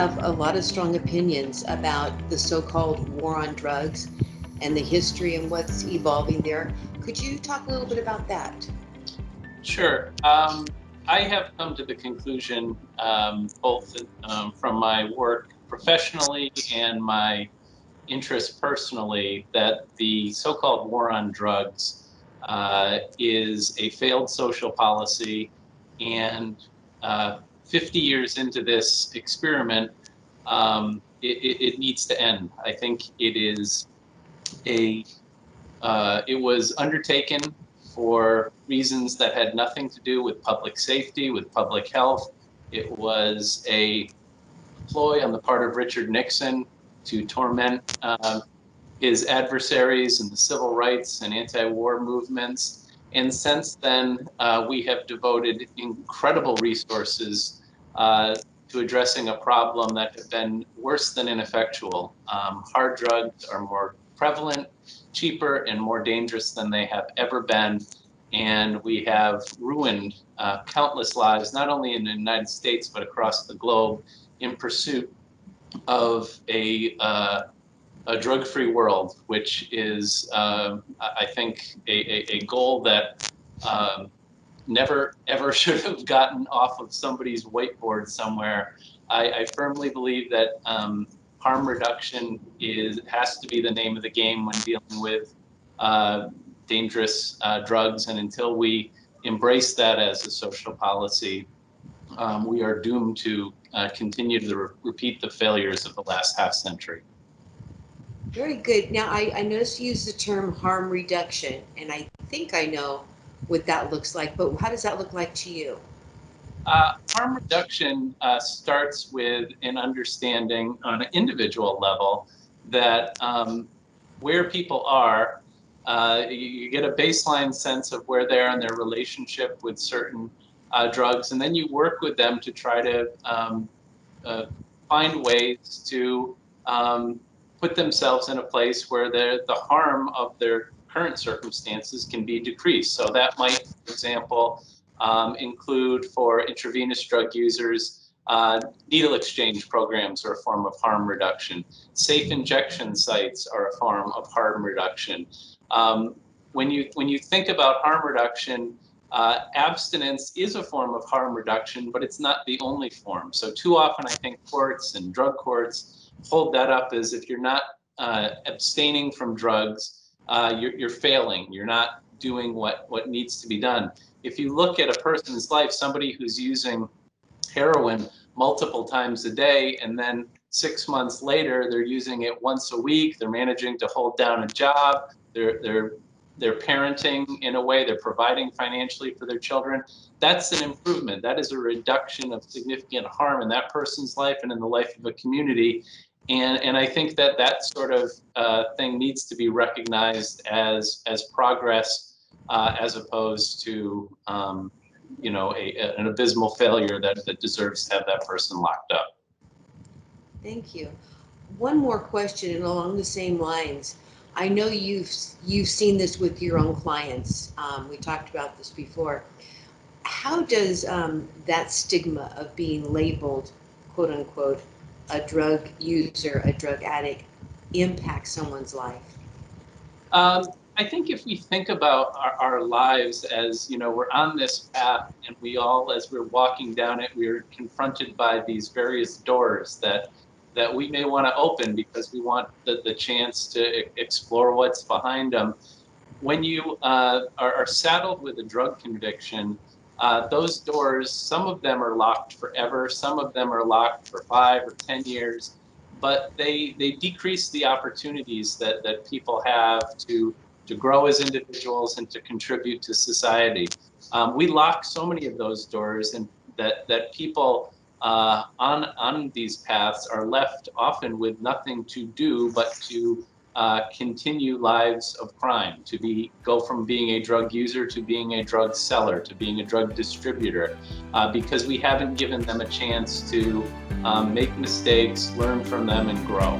have a lot of strong opinions about the so-called war on drugs and the history and what's evolving there. Could you talk a little bit about that? Sure. I have come to the conclusion, both from my work professionally and my interest personally, that the so-called war on drugs is a failed social policy. And 50 years into this experiment, it needs to end. I think it was undertaken for reasons that had nothing to do with public safety, with public health. It was a ploy on the part of Richard Nixon to torment his adversaries in the civil rights and anti-war movements. And since then, we have devoted incredible resources to addressing a problem that has been worse than ineffectual. Hard drugs are more prevalent, cheaper, and more dangerous than they have ever been. And we have ruined countless lives, not only in the United States, but across the globe, in pursuit of a drug-free world, which is, I think, a goal that never ever should have gotten off of somebody's whiteboard somewhere. I firmly believe that harm reduction has to be the name of the game when dealing with dangerous drugs, and until we embrace that as a social policy, we are doomed to continue to repeat the failures of the last half century. Very good. Now, I noticed you use the term harm reduction, and I think I know what that looks like, but how does that look like to you? Harm reduction starts with an understanding on an individual level that where people are, you get a baseline sense of where they are in their relationship with certain drugs, and then you work with them to try to find ways to put themselves in a place where the harm of their current circumstances can be decreased. So that might, for example, include for intravenous drug users, needle exchange programs are a form of harm reduction. Safe injection sites are a form of harm reduction. When you think about harm reduction, abstinence is a form of harm reduction, but it's not the only form. So too often I think courts and drug courts hold that up as if you're not abstaining from drugs, you're failing. You're not doing what needs to be done. If you look at a person's life, somebody who's using heroin multiple times a day, and then 6 months later they're using it once a week, they're managing to hold down a job, they're parenting in a way, they're providing financially for their children, that's an improvement. That is a reduction of significant harm in that person's life and in the life of a community. And I think that sort of thing needs to be recognized as progress, as opposed to an abysmal failure that deserves to have that person locked up. Thank you. One more question, and along the same lines. I know you've seen this with your own clients. We talked about this before. How does that stigma of being labeled, quote unquote, a drug user, a drug addict, impact someone's life? I think if we think about our lives as, we're on this path, and we all, as we're walking down it, we're confronted by these various doors that we may want to open because we want the chance to explore what's behind them. When you are saddled with a drug conviction, those doors, some of them are locked forever, some of them are locked for 5 or 10 years, but they decrease the opportunities that people have to grow as individuals and to contribute to society. We lock so many of those doors, and that people on these paths are left often with nothing to do but to continue lives of crime, to go from being a drug user to being a drug seller to being a drug distributor, because we haven't given them a chance to make mistakes, learn from them, and grow.